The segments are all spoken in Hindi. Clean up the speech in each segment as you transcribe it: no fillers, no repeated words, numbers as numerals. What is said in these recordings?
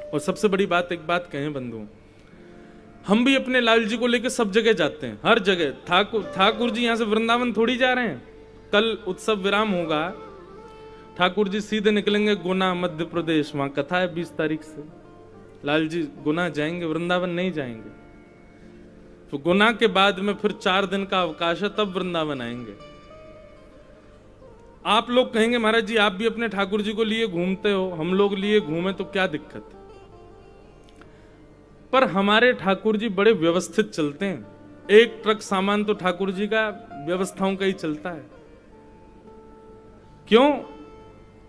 और सबसे बड़ी बात, एक बात कहें बंधु, हम भी अपने लाल जी को लेकर सब जगह जाते हैं, हर जगह। ठाकुर जी यहां से वृंदावन थोड़ी जा रहे हैं। कल उत्सव विराम होगा, ठाकुर जी सीधे निकलेंगे गुना मध्य प्रदेश, वहां कथा है 20 तारीख से। लाल जी गुना जाएंगे, वृंदावन नहीं जाएंगे। तो गुना के बाद में फिर 4 दिन का अवकाश है, तब वृंदावन आएंगे। आप लोग कहेंगे महाराज जी आप भी अपने ठाकुर जी को लिए घूमते हो, हम लोग लिए घूमे तो क्या दिक्कत है? पर हमारे ठाकुर जी बड़े व्यवस्थित चलते हैं। एक ट्रक सामान तो ठाकुर जी का व्यवस्थाओं का ही चलता है। क्यों?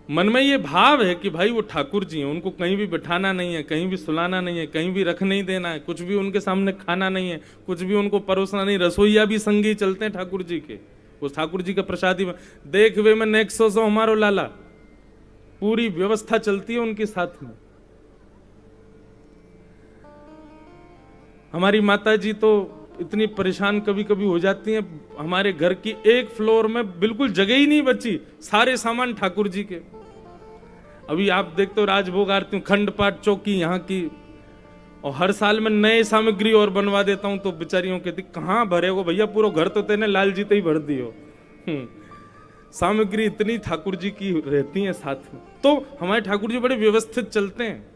मन में ये भाव है कि भाई वो ठाकुर जी हैं, उनको कहीं भी बिठाना नहीं है, कहीं भी सुलाना नहीं है, कहीं भी रख नहीं देना है, कुछ भी उनके सामने खाना नहीं है, कुछ भी उनको परोसना नहीं। रसोईया भी संगी चलते हैं ठाकुर जी के, वो ठाकुर जी का प्रसादी में देख वे में नेक्स्ट सो हमारो लाला, पूरी व्यवस्था चलती है उनके साथ में। हमारी माता जी तो इतनी परेशान कभी कभी हो जाती हैं, हमारे घर की एक फ्लोर में बिल्कुल जगह ही नहीं बची, सारे सामान ठाकुर जी के। अभी आप देखते हो राजभोग आरती, खंड पाठ चौकी यहाँ की, और हर साल में नए सामग्री और बनवा देता हूं, तो बेचारियों कहती कहां भरे हो भैया, पूरा घर तो तेने लाल जी तो ही भर दियो। सामग्री इतनी ठाकुर जी की रहती है साथ में। तो हमारे ठाकुर जी बड़े व्यवस्थित चलते हैं,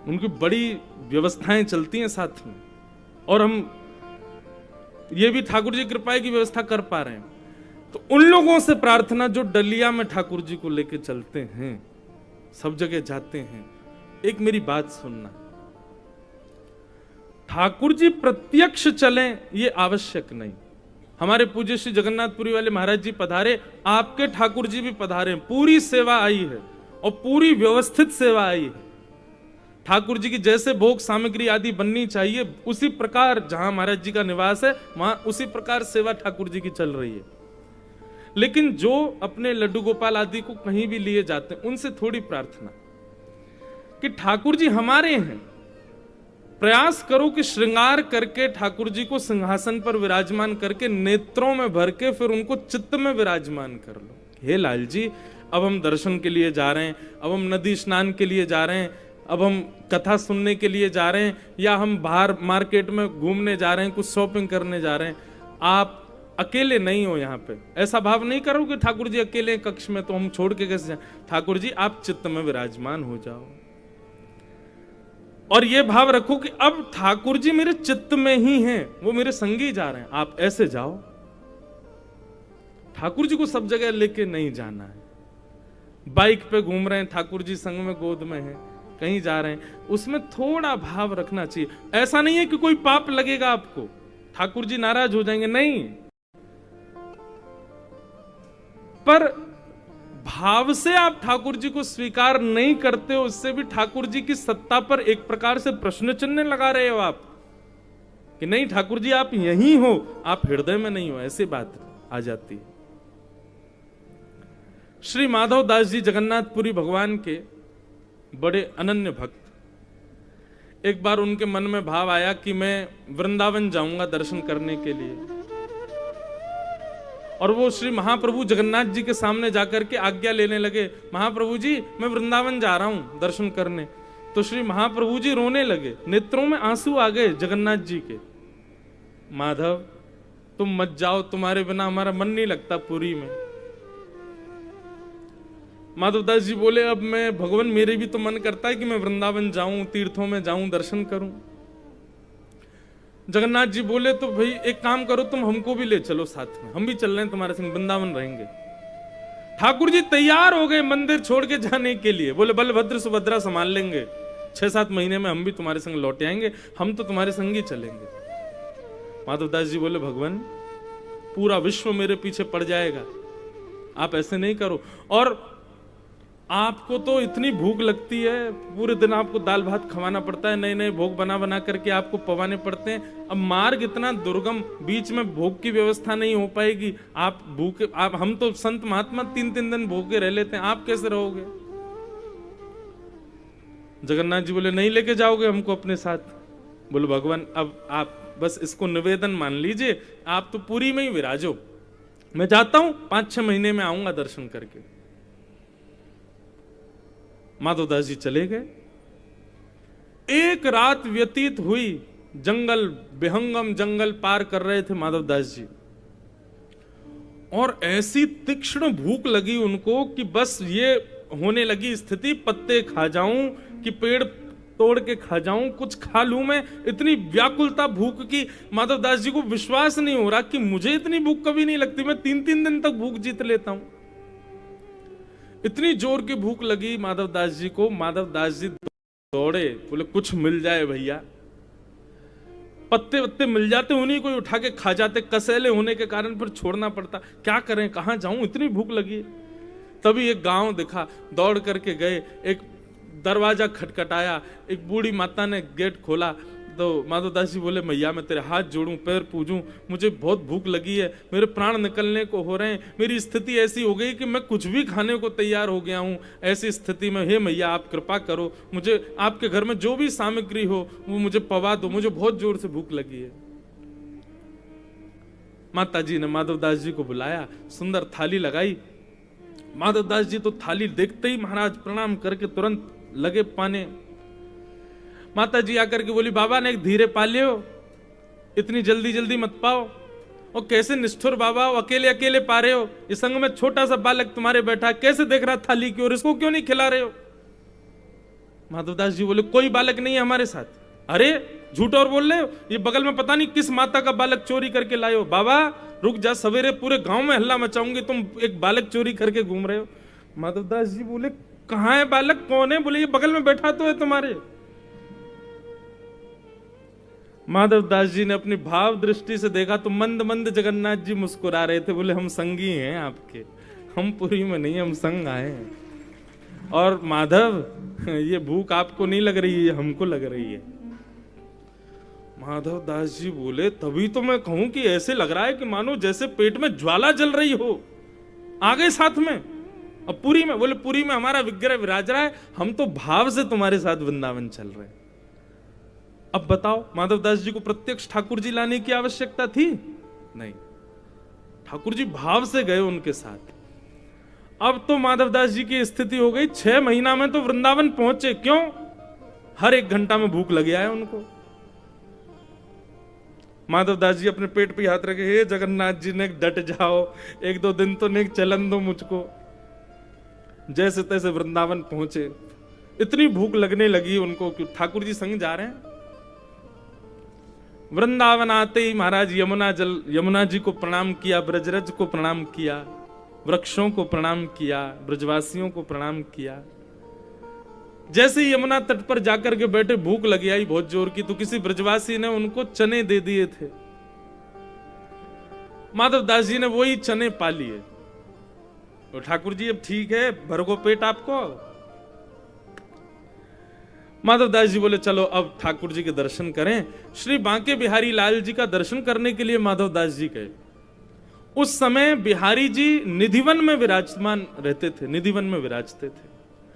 उनकी बड़ी व्यवस्थाएं चलती हैं साथ में, और हम ये भी ठाकुर जी कृपा की व्यवस्था कर पा रहे हैं। तो उन लोगों से प्रार्थना जो डलिया में ठाकुर जी को लेकर चलते हैं, सब जगह जाते हैं, एक मेरी बात सुनना, ठाकुर जी प्रत्यक्ष चलें ये आवश्यक नहीं। हमारे पूज्य श्री जगन्नाथपुरी वाले महाराज जी पधारे, आपके ठाकुर जी भी पधारे, पूरी सेवा आई है और पूरी व्यवस्थित सेवा आई है। ठाकुर जी की जैसे भोग सामग्री आदि बननी चाहिए उसी प्रकार, जहां महाराज जी का निवास है वहां उसी प्रकार सेवा ठाकुर जी की चल रही है। लेकिन जो अपने लड्डू गोपाल आदि को कहीं भी लिए जाते हैं, उनसे थोड़ी प्रार्थना कि ठाकुर जी हमारे हैं, प्रयास करो कि श्रृंगार करके ठाकुर जी को सिंहासन पर विराजमान करके नेत्रों में भर के फिर उनको चित्त में विराजमान कर लो। हे लाल जी, अब हम दर्शन के लिए जा रहे हैं, अब हम नदी स्नान के लिए जा रहे हैं, अब हम कथा सुनने के लिए जा रहे हैं, या हम बाहर मार्केट में घूमने जा रहे हैं, कुछ शॉपिंग करने जा रहे हैं, आप अकेले नहीं हो यहाँ पे। ऐसा भाव नहीं करो कि ठाकुर जी अकेले कक्ष में तो हम छोड़ के कैसे जाएं। ठाकुर जी आप चित्त में विराजमान हो जाओ, और ये भाव रखो कि अब ठाकुर जी मेरे चित्त में ही हैं, वो मेरे संगी जा रहे हैं, आप ऐसे जाओ। ठाकुर जी को सब जगह लेके नहीं जाना है। बाइक पे घूम रहे हैं, ठाकुर जी संग में गोद में है, कहीं जा रहे हैं, उसमें थोड़ा भाव रखना चाहिए। ऐसा नहीं है कि कोई पाप लगेगा आपको, ठाकुर जी नाराज हो जाएंगे, नहीं, पर भाव से आप ठाकुर जी को स्वीकार नहीं करते हो, उससे भी ठाकुर जी की सत्ता पर एक प्रकार से प्रश्न चिन्ह लगा रहे हो आप, कि नहीं ठाकुर जी आप यहीं हो, आप हृदय में नहीं हो, ऐसी बात आ जाती है। श्री माधव दास जी जगन्नाथपुरी भगवान के बड़े अनन्य भक्त, एक बार उनके मन में भाव आया कि मैं वृंदावन जाऊंगा दर्शन करने के लिए, और वो श्री महाप्रभु जगन्नाथ जी के सामने जाकर के आज्ञा लेने लगे, महाप्रभु जी मैं वृंदावन जा रहा हूं दर्शन करने। तो श्री महाप्रभु जी रोने लगे, नेत्रों में आंसू आ गए जगन्नाथ जी के। माधव तुम मत जाओ, तुम्हारे बिना हमारा मन नहीं लगता पुरी में। माधवदास जी बोले अब मैं, भगवान मेरे भी तो मन करता है कि मैं वृंदावन जाऊं, तीर्थों में जाऊं, दर्शन करूं। जगन्नाथ जी बोले तो भाई एक काम करो, तुम हमको भी ले चलो साथ में, हम भी चल रहे हैं तुम्हारे संग, वृंदावन रहेंगे। ठाकुर जी तैयार हो गए मंदिर छोड़ के जाने के लिए, बोले बलभद्र सुभद्रा संभाल लेंगे, 6-7 महीने में हम भी तुम्हारे संग लौट आएंगे, हम तो तुम्हारे संग ही चलेंगे। माधवदास जी बोले भगवान पूरा विश्व मेरे पीछे पड़ जाएगा, आप ऐसे नहीं करो, और आपको तो इतनी भूख लगती है, पूरे दिन आपको दाल भात खवाना पड़ता है, नए नए भोग बना बना करके आपको पवाने पड़ते हैं। अब मार्ग इतना दुर्गम, बीच में भोग की व्यवस्था नहीं हो पाएगी, आप भूखे, आप हम तो संत महात्मा 3-3 दिन भूखे रह लेते हैं, आप कैसे रहोगे? जगन्नाथ जी बोले नहीं लेके जाओगे हमको अपने साथ? बोले भगवान अब आप बस इसको निवेदन मान लीजिए, आप तो पुरी में ही विराजो, मैं जाता हूं, 5-6 महीने में आऊंगा दर्शन करके। माधवदास जी चले गए। एक रात व्यतीत हुई, जंगल, विहंगम जंगल पार कर रहे थे माधवदास जी, और ऐसी तीक्ष्ण भूख लगी उनको कि बस ये होने लगी स्थिति, पत्ते खा जाऊं कि पेड़ तोड़ के खा जाऊं, कुछ खा लूं मैं। इतनी व्याकुलता भूख की, माधवदास जी को विश्वास नहीं हो रहा कि मुझे इतनी भूख कभी नहीं लगती, मैं 3-3 दिन तक भूख जीत लेता हूं। इतनी जोर की भूख लगी माधवदास जी को। माधवदास जी दौड़े, बोले कुछ मिल जाए भैया। पत्ते वत्ते मिल जाते, उन्हीं को उठा के खा जाते, कसैले होने के कारण फिर छोड़ना पड़ता। क्या करें, कहां जाऊं, इतनी भूख लगी। तभी एक गांव दिखा, दौड़ करके गए, एक दरवाजा खटखटाया, एक बूढ़ी माता ने गेट खोला। तो माधवदास जी बोले, मैया मैं तेरे हाथ जोड़ूं, पैर पूजूं, मुझे बहुत भूख लगी है, मेरे प्राण निकलने को हो रहे हैं, मेरी स्थिति ऐसी हो गई कि मैं कुछ भी खाने को तैयार हो गया हूं। ऐसी स्थिति में हे मैया आप कृपा करो, मुझे आपके घर में जो भी सामग्री हो वो मुझे पवा दो, मुझे बहुत जोर से भूख लगी है। माता जी ने माधवदास जी को बुलाया, सुंदर थाली लगाई। माधवदास जी तो थाली देखते ही महाराज प्रणाम करके तुरंत लगे पाने। माता जी आकर के बोली, बाबा ने एक धीरे पा लियो, इतनी जल्दी जल्दी मत पाओ। और कैसे निष्ठुर बाबा, अकेले अकेले पा रहे हो, इस संग में छोटा सा बालक तुम्हारे बैठा, कैसे देख रहा थाली की ओर, इसको क्यों नहीं खिला रहे हो? माधवदास जी बोले, कोई बालक नहीं है हमारे साथ। अरे झूठ और बोल रहे हो, ये बगल में पता नहीं किस माता का बालक चोरी करके लाए हो। बाबा रुक जा, सवेरे पूरे गांव में हल्ला मचाऊंगी, तुम एक बालक चोरी करके घूम रहे हो। माधवदास जी बोले, कहां है बालक, कौन है? बोले, ये बगल में बैठा तो है तुम्हारे। माधवदास जी ने अपनी भाव दृष्टि से देखा तो मंद मंद जगन्नाथ जी मुस्कुरा रहे थे। बोले, हम संगी हैं आपके, हम पुरी में नहीं, हम संग आए हैं। और माधव ये भूख आपको नहीं लग रही है, हमको लग रही है। माधवदास जी बोले, तभी तो मैं कहूं कि ऐसे लग रहा है कि मानो जैसे पेट में ज्वाला जल रही हो। आ गए साथ में। अब पुरी में, बोले पुरी में हमारा विग्रह विराज रहा है, हम तो भाव से तुम्हारे साथ वृंदावन चल रहे हैं। अब बताओ, माधवदास जी को प्रत्यक्ष ठाकुर जी लाने की आवश्यकता थी? नहीं, ठाकुर जी भाव से गए उनके साथ। अब तो माधवदास जी की स्थिति हो गई, 6 महीना में तो वृंदावन पहुंचे। क्यों? हर 1 घंटा में भूख लग गया है उनको। माधवदास जी अपने पेट पे हाथ रखे, हे जगन्नाथ जी ने डट जाओ, 1-2 दिन तो ने चलन दो मुझको। जैसे तैसे वृंदावन पहुंचे। इतनी भूख लगने लगी उनको कि ठाकुर जी संग जा रहे हैं। वृंदावन आते ही महाराज यमुना जी को प्रणाम किया, ब्रजरज को प्रणाम किया, वृक्षों को प्रणाम किया, ब्रजवासियों को प्रणाम किया। जैसे ही यमुना तट पर जाकर के बैठे, भूख लगी आई बहुत जोर की, तो किसी ब्रजवासी ने उनको चने दे दिए थे। माधवदास जी ने वही चने पा लिए। तो ठाकुर जी अब ठीक है, भरगो पेट आपको। माधवदास जी बोले, चलो अब ठाकुर जी के दर्शन करें। श्री बांके बिहारी लाल जी का दर्शन करने के लिए माधवदास जी गए। उस समय बिहारी जी निधिवन में विराजमान रहते थे, निधिवन में विराजते थे।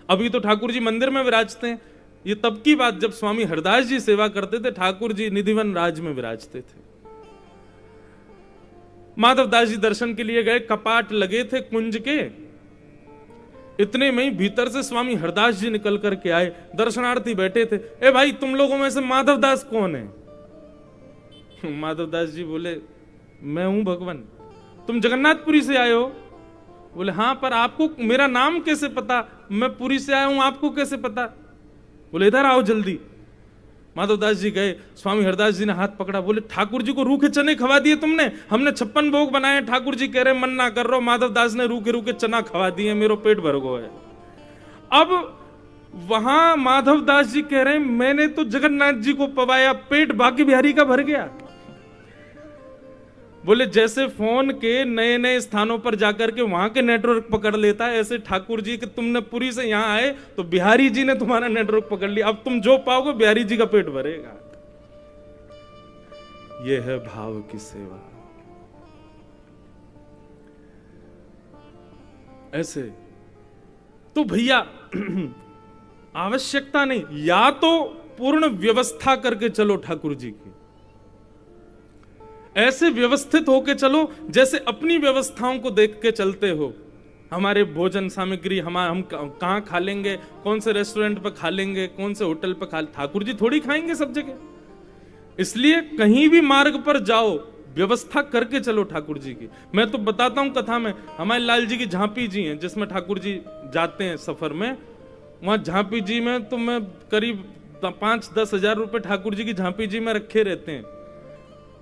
अभी तो ठाकुर जी मंदिर में विराजते हैं। ये तब की बात जब स्वामी हरदास जी सेवा करते थे, ठाकुर जी निधिवन राज में विराजते थे। माधवदास जी दर्शन के लिए गए, कपाट लगे थे कुंज के। इतने में ही भीतर से स्वामी हरदास जी निकल करके आए, दर्शनार्थी बैठे थे। ए भाई, तुम लोगों में से माधवदास कौन है? माधवदास जी बोले, मैं हूं भगवान। तुम जगन्नाथपुरी से आए हो? बोले, हाँ, पर आपको मेरा नाम कैसे पता? मैं पुरी से आया हूं, आपको कैसे पता? बोले, इधर आओ जल्दी। माधवदास जी गए, स्वामी हरदास जी ने हाथ पकड़ा। बोले, ठाकुर जी को रूखे चने खवा दिए तुमने? हमने 56 भोग बनाए, ठाकुर जी कह रहे मन ना कर रहो। माधवदास ने रूखे रूखे चना खवा दिए, मेरो पेट भर गो है। अब वहां माधवदास जी कह रहे, मैंने तो जगन्नाथ जी को पवाया, पेट बाकी बिहारी का भर गया। बोले, जैसे फोन के नए नए स्थानों पर जाकर के वहां के नेटवर्क पकड़ लेता है, ऐसे ठाकुर जी कि तुमने पुरी से यहां आए तो बिहारी जी ने तुम्हारा नेटवर्क पकड़ लिया। अब तुम जो पाओगे बिहारी जी का पेट भरेगा। यह है भाव की सेवा। ऐसे तो भैया आवश्यकता नहीं, या तो पूर्ण व्यवस्था करके चलो ठाकुर जी की। ऐसे व्यवस्थित होके चलो जैसे अपनी व्यवस्थाओं को देख के चलते हो। हमारे भोजन सामग्री हम कहाँ खा लेंगे, कौन से रेस्टोरेंट पर खा लेंगे, कौन से होटल पर खा, ठाकुर जी थोड़ी खाएंगे सब जगह। इसलिए कहीं भी मार्ग पर जाओ व्यवस्था करके चलो ठाकुर जी की। मैं तो बताता हूं कथा में, हमारे लाल जी की झांपी जी हैं जिसमें ठाकुर जी जाते हैं सफर में, वहां झांपी जी में तो मैं करीब 5-10 हजार रुपए ठाकुर जी की झांपी जी में रखे रहते हैं।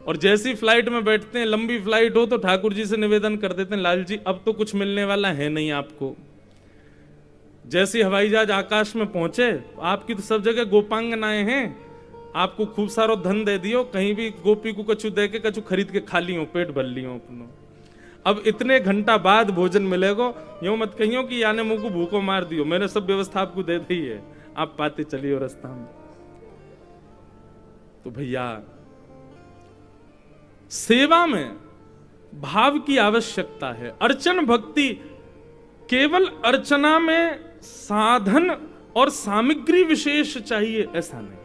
और जैसी फ्लाइट में बैठते हैं, लंबी फ्लाइट हो तो ठाकुर जी से निवेदन कर देते हैं, लाल जी अब तो कुछ मिलने वाला है नहीं आपको। जैसे हवाई जहाज आकाश में पहुंचे, आपकी तो सब जगह गोपांगनाएं हैं, आपको खूब सारा धन दे दियो, कहीं भी गोपी को कछु दे के कछु खरीद के खा लियो, पेट भर लियो अपनो। अब इतने घंटा बाद भोजन मिलेगा, यूं मत कहियो कि याने मुंह को भूखो मार दियो, मैंने सब व्यवस्था आपको दे दी है, आप पाते चलिए रास्ता में। तो भैया सेवा में भाव की आवश्यकता है। अर्चन भक्ति केवल अर्चना में साधन और सामग्री विशेष चाहिए ऐसा नहीं।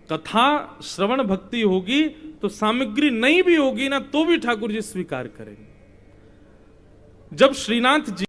कथा श्रवण भक्ति होगी तो सामग्री नहीं भी होगी ना तो भी ठाकुर जी स्वीकार करेंगे। जब श्रीनाथ जी